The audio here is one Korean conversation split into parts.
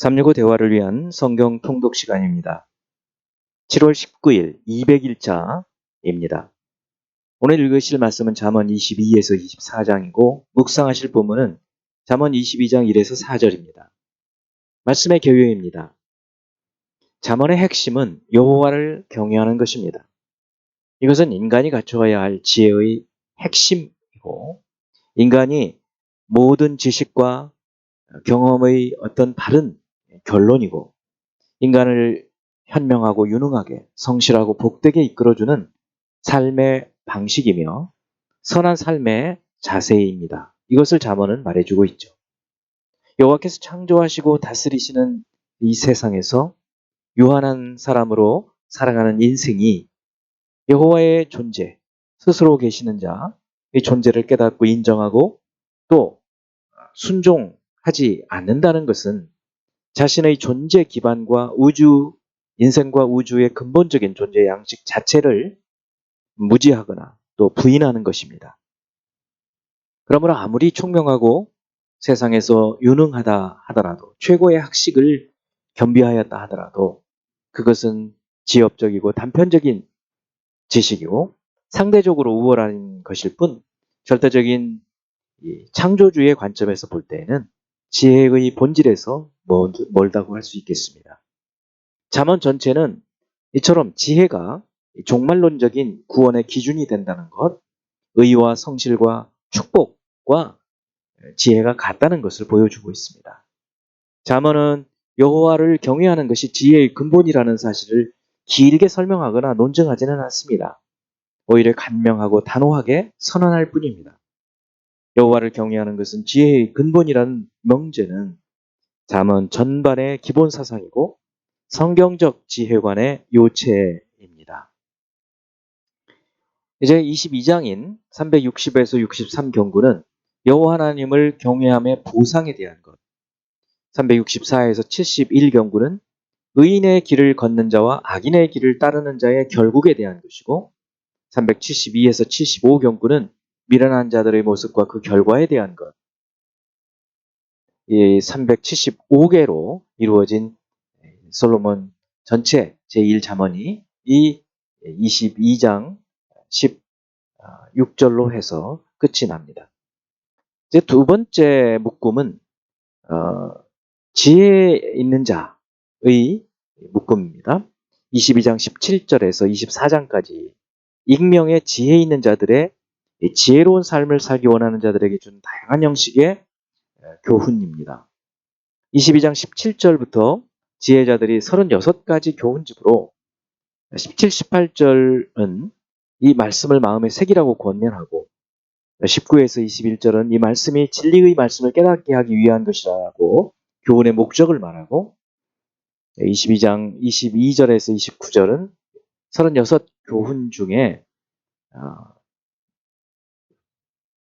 365 대화를 위한 성경 통독 시간입니다. 7월 19일 200일차입니다. 오늘 읽으실 말씀은 잠언 22에서 24장이고 묵상하실 본문은 잠언 22장 1에서 4절입니다. 말씀의 교요입니다. 잠언의 핵심은 여호와를 경외하는 것입니다. 이것은 인간이 갖추어야 할 지혜의 핵심이고 인간이 모든 지식과 경험의 어떤 바른 결론이고 인간을 현명하고 유능하게 성실하고 복되게 이끌어주는 삶의 방식이며 선한 삶의 자세입니다. 이것을 잠언은 말해주고 있죠. 여호와께서 창조하시고 다스리시는 이 세상에서 유한한 사람으로 살아가는 인생이 여호와의 존재, 스스로 계시는 자, 이 존재를 깨닫고 인정하고 또 순종하지 않는다는 것은 자신의 존재 기반과 인생과 우주의 근본적인 존재 양식 자체를 무지하거나 또 부인하는 것입니다. 그러므로 아무리 총명하고 세상에서 유능하다 하더라도 최고의 학식을 겸비하였다 하더라도 그것은 지엽적이고 단편적인 지식이고 상대적으로 우월한 것일 뿐 절대적인 창조주의 관점에서 볼 때에는 지혜의 본질에서 멀다고 할 수 있겠습니다. 잠언 전체는 이처럼 지혜가 종말론적인 구원의 기준이 된다는 것, 의와 성실과 축복과 지혜가 같다는 것을 보여주고 있습니다. 잠언은 여호와를 경외하는 것이 지혜의 근본이라는 사실을 길게 설명하거나 논증하지는 않습니다. 오히려 간명하고 단호하게 선언할 뿐입니다. 여호와를 경외하는 것은 지혜의 근본이라는 명제는 잠언 전반의 기본 사상이고 성경적 지혜관의 요체입니다. 이제 22장인 360에서 63 경구는 여호와 하나님을 경외함의 보상에 대한 것, 364에서 71 경구는 의인의 길을 걷는 자와 악인의 길을 따르는 자의 결국에 대한 것이고 372에서 75 경구는 미련한 자들의 모습과 그 결과에 대한 것, 이 375개로 이루어진 솔로몬 전체 제1잠언이 이 22장 16절로 해서 끝이 납니다. 이제 두 번째 묶음은 지혜 있는 자의 묶음입니다. 22장 17절에서 24장까지 익명의 지혜 있는 자들의 지혜로운 삶을 살기 원하는 자들에게 준 다양한 형식의 교훈입니다. 22장 17절부터 지혜자들이 36가지 교훈집으로 17, 18절은 이 말씀을 마음에 새기라고 권면하고 19에서 21절은 이 말씀이 진리의 말씀을 깨닫게 하기 위한 것이라고 교훈의 목적을 말하고 22장 22절에서 29절은 36 교훈 중에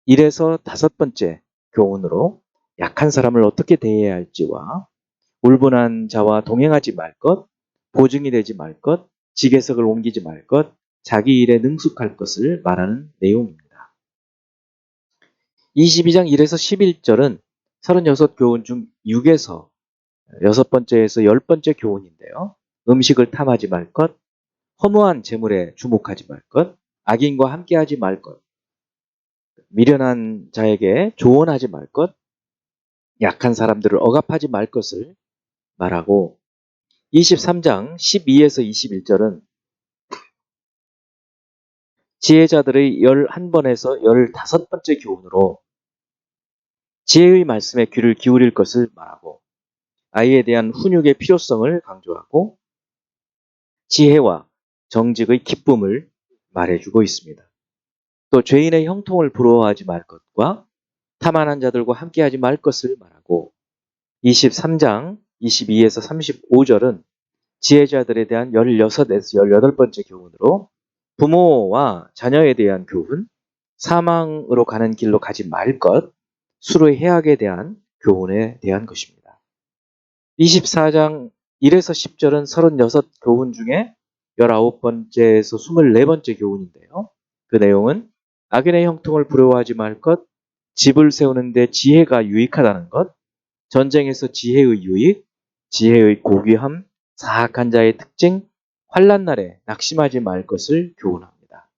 1에서 5번째 교훈으로 약한 사람을 어떻게 대해야 할지와 울분한 자와 동행하지 말 것, 보증이 되지 말 것, 지게석을 옮기지 말 것, 자기 일에 능숙할 것을 말하는 내용입니다. 22장 1에서 11절은 36 교훈 중 6에서 6번째에서 10번째 교훈인데요. 음식을 탐하지 말 것, 허무한 재물에 주목하지 말 것, 악인과 함께하지 말 것, 미련한 자에게 조언하지 말 것, 약한 사람들을 억압하지 말 것을 말하고 23장 12에서 21절은 지혜자들의 11번에서 15번째 교훈으로 지혜의 말씀에 귀를 기울일 것을 말하고 아이에 대한 훈육의 필요성을 강조하고 지혜와 정직의 기쁨을 말해주고 있습니다. 또 죄인의 형통을 부러워하지 말 것과 탐하는 자들과 함께하지 말 것을 말하고 23장 22에서 35절은 지혜자들에 대한 16에서 18번째 교훈으로 부모와 자녀에 대한 교훈, 사망으로 가는 길로 가지 말 것, 수로의 해악에 대한 교훈에 대한 것입니다. 24장 1에서 10절은 36 교훈 중에 19번째에서 24번째 교훈인데요. 그 내용은 악인의 형통을 부러워하지 말 것, 집을 세우는데 지혜가 유익하다는 것, 전쟁에서 지혜의 유익, 지혜의 고귀함, 사악한 자의 특징, 환난 날에 낙심하지 말 것을 교훈합니다.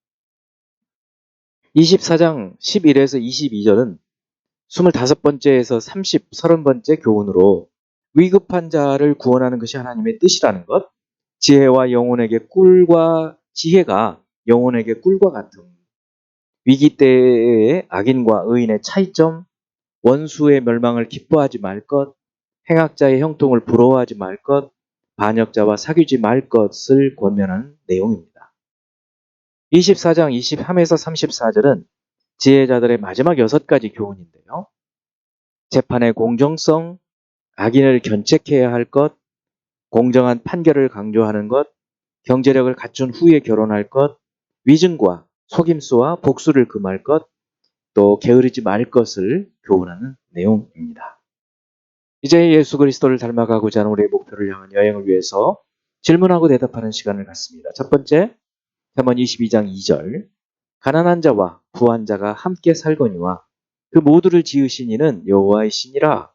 24장 11에서 22절은 25번째에서 30번째 교훈으로 위급한 자를 구원하는 것이 하나님의 뜻이라는 것, 지혜와 영혼에게 꿀과 지혜가 영혼에게 꿀과 같음, 위기 때의 악인과 의인의 차이점, 원수의 멸망을 기뻐하지 말 것, 행악자의 형통을 부러워하지 말 것, 반역자와 사귀지 말 것을 권면하는 내용입니다. 24장 23에서 34절은 지혜자들의 마지막 6가지 교훈인데요. 재판의 공정성, 악인을 견책해야 할 것, 공정한 판결을 강조하는 것, 경제력을 갖춘 후에 결혼할 것, 위증과 속임수와 복수를 금할 것, 또 게으르지 말 것을 교훈하는 내용입니다. 이제 예수 그리스도를 닮아가고자 하는 우리의 목표를 향한 여행을 위해서 질문하고 대답하는 시간을 갖습니다. 첫 번째, 잠언 22장 2절. 가난한 자와 부한 자가 함께 살거니와 그 모두를 지으신 이는 여호와이시니라.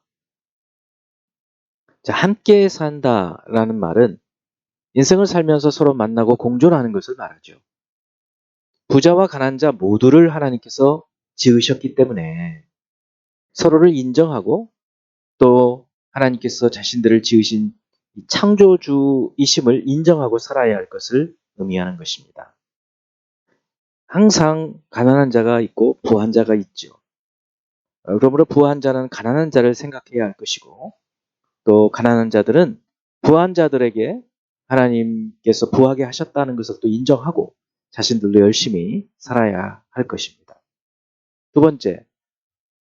자, 함께 산다라는 말은 인생을 살면서 서로 만나고 공존하는 것을 말하죠. 부자와 가난한 자 모두를 하나님께서 지으셨기 때문에 서로를 인정하고 또 하나님께서 자신들을 지으신 창조주이심을 인정하고 살아야 할 것을 의미하는 것입니다. 항상 가난한 자가 있고 부한 자가 있죠. 그러므로 부한 자는 가난한 자를 생각해야 할 것이고 또 가난한 자들은 부한 자들에게 하나님께서 부하게 하셨다는 것을 또 인정하고 자신들도 열심히 살아야 할 것입니다. 두 번째,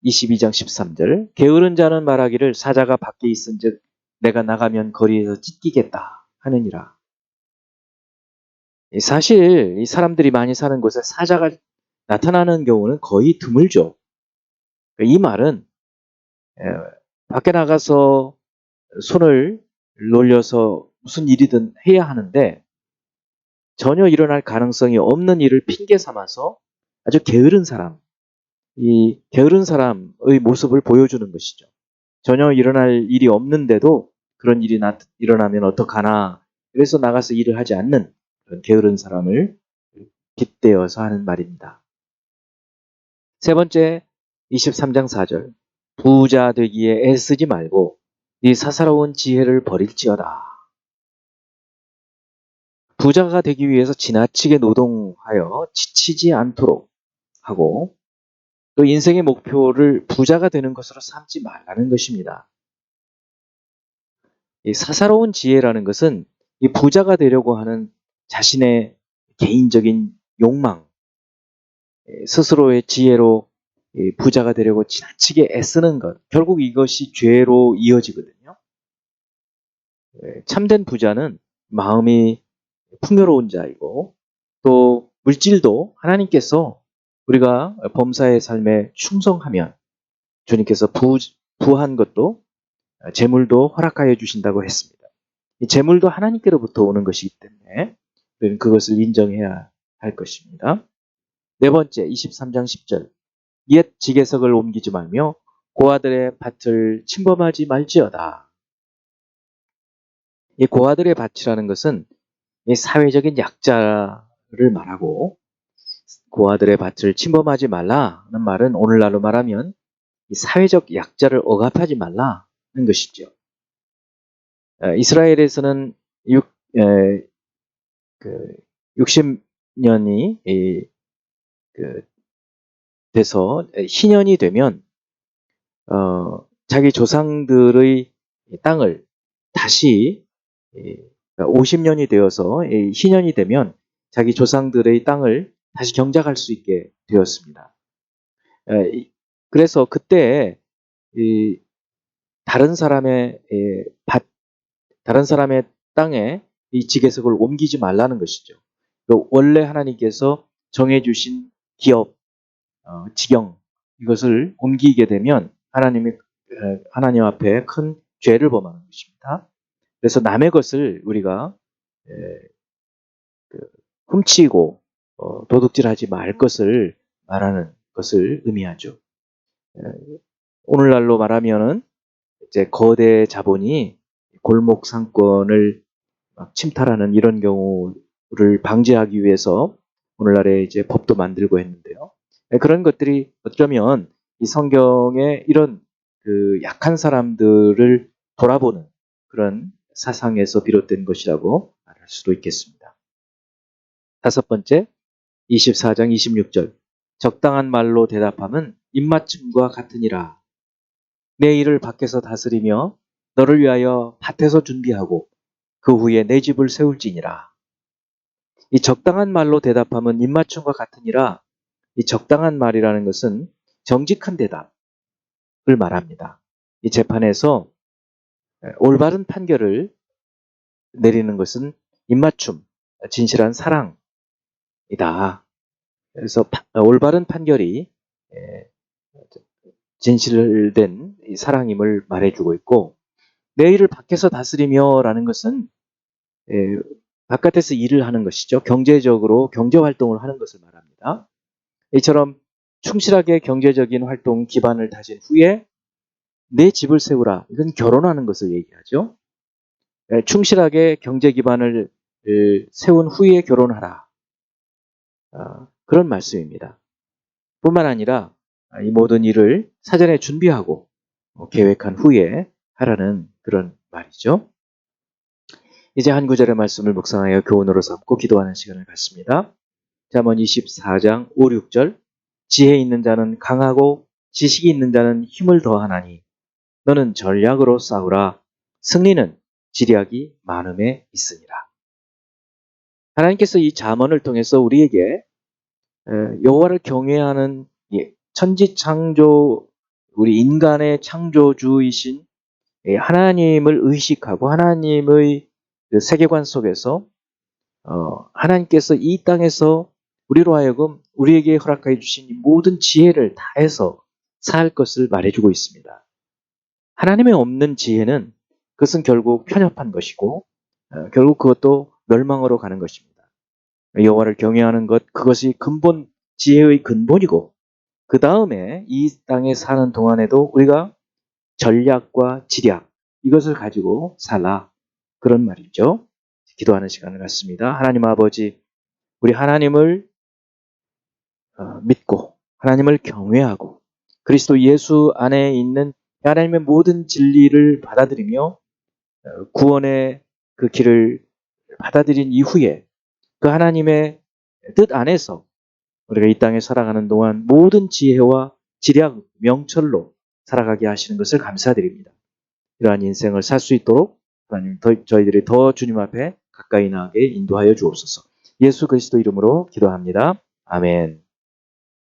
22장 13절. 게으른 자는 말하기를 사자가 밖에 있은즉 내가 나가면 거리에서 찢기겠다 하느니라. 사실 이 사람들이 많이 사는 곳에 사자가 나타나는 경우는 거의 드물죠. 이 말은 밖에 나가서 손을 놀려서 무슨 일이든 해야 하는데 전혀 일어날 가능성이 없는 일을 핑계 삼아서 아주 게으른 사람, 이 게으른 사람의 모습을 보여주는 것이죠. 전혀 일어날 일이 없는데도 그런 일이 일어나면 어떡하나, 그래서 나가서 일을 하지 않는 그런 게으른 사람을 빗대어서 하는 말입니다. 세 번째, 23장 4절. 부자 되기에 애쓰지 말고 네 사사로운 지혜를 버릴지어다. 부자가 되기 위해서 지나치게 노동하여 지치지 않도록 하고 또 인생의 목표를 부자가 되는 것으로 삼지 말라는 것입니다. 이 사사로운 지혜라는 것은 이 부자가 되려고 하는 자신의 개인적인 욕망, 스스로의 지혜로 부자가 되려고 지나치게 애쓰는 것, 결국 이것이 죄로 이어지거든요. 참된 부자는 마음이 풍요로운 자이고 또 물질도 하나님께서 우리가 범사의 삶에 충성하면 주님께서 부한 것도 재물도 허락하여 주신다고 했습니다. 이 재물도 하나님께로부터 오는 것이기 때문에 우리는 그것을 인정해야 할 것입니다. 네 번째, 23장 10절. 옛 지게석을 옮기지 말며 고아들의 밭을 침범하지 말지어다. 이 고아들의 밭이라는 것은 이 사회적인 약자를 말하고 고아들의 밭을 침범하지 말라는 말은 오늘날로 말하면 이 사회적 약자를 억압하지 말라는 것이죠. 이스라엘에서는 60년이 돼서 희년이 되면 자기 조상들의 땅을 다시 50년이 되어서 희년이 되면 자기 조상들의 땅을 다시 경작할 수 있게 되었습니다. 그래서 그때 다른 사람의 다른 사람의 땅에 이 지게석을 옮기지 말라는 것이죠. 원래 하나님께서 정해주신 기업, 지경 이것을 옮기게 되면 하나님 앞에 큰 죄를 범하는 것입니다. 그래서 남의 것을 우리가 훔치고 도둑질하지 말 것을 말하는 것을 의미하죠. 오늘날로 말하면은 이제 거대 자본이 골목 상권을 막 침탈하는 이런 경우를 방지하기 위해서 오늘날에 이제 법도 만들고 했는데요. 그런 것들이 어쩌면 이 성경의 이런 그 약한 사람들을 돌아보는 그런 사상에서 비롯된 것이라고 말할 수도 있겠습니다. 다섯 번째, 24장 26절. 적당한 말로 대답함은 입맞춤과 같으니라. 내 일을 밖에서 다스리며 너를 위하여 밭에서 준비하고 그 후에 내 집을 세울지니라. 이 적당한 말로 대답함은 입맞춤과 같으니라. 이 적당한 말이라는 것은 정직한 대답을 말합니다. 이 재판에서 올바른 판결을 내리는 것은 입맞춤, 진실한 사랑이다. 그래서 올바른 판결이 진실된 사랑임을 말해주고 있고, 내 일을 밖에서 다스리며라는 것은 바깥에서 일을 하는 것이죠. 경제적으로 경제활동을 하는 것을 말합니다. 이처럼 충실하게 경제적인 활동 기반을 다진 후에 내 집을 세우라. 이건 결혼하는 것을 얘기하죠. 충실하게 경제 기반을 세운 후에 결혼하라. 그런 말씀입니다. 뿐만 아니라 이 모든 일을 사전에 준비하고 계획한 후에 하라는 그런 말이죠. 이제 한 구절의 말씀을 묵상하여 교훈으로 삼고 기도하는 시간을 갖습니다. 잠언 24장 5, 6절. 지혜 있는 자는 강하고 지식이 있는 자는 힘을 더하나니 너는 전략으로 싸우라. 승리는 지략이 많음에 있으니라. 하나님께서 이 잠언을 통해서 우리에게 여호와를 경외하는 천지창조, 우리 인간의 창조주이신 하나님을 의식하고 하나님의 그 세계관 속에서 하나님께서 이 땅에서 우리로 하여금 우리에게 허락하여 주신 이 모든 지혜를 다해서 살 것을 말해주고 있습니다. 하나님의 없는 지혜는 그것은 결국 편협한 것이고 결국 그것도 멸망으로 가는 것입니다. 여호와를 경외하는 것, 그것이 근본 지혜의 근본이고 그 다음에 이 땅에 사는 동안에도 우리가 전략과 지략 이것을 가지고 살라, 그런 말이죠. 기도하는 시간을 갖습니다. 하나님 아버지, 우리 하나님을 믿고 하나님을 경외하고 그리스도 예수 안에 있는 하나님의 모든 진리를 받아들이며 구원의 그 길을 받아들인 이후에 그 하나님의 뜻 안에서 우리가 이 땅에 살아가는 동안 모든 지혜와 지략, 명철로 살아가게 하시는 것을 감사드립니다. 이러한 인생을 살 수 있도록 하나님 저희들이 더 주님 앞에 가까이 나가게 인도하여 주옵소서. 예수 그리스도 이름으로 기도합니다. 아멘.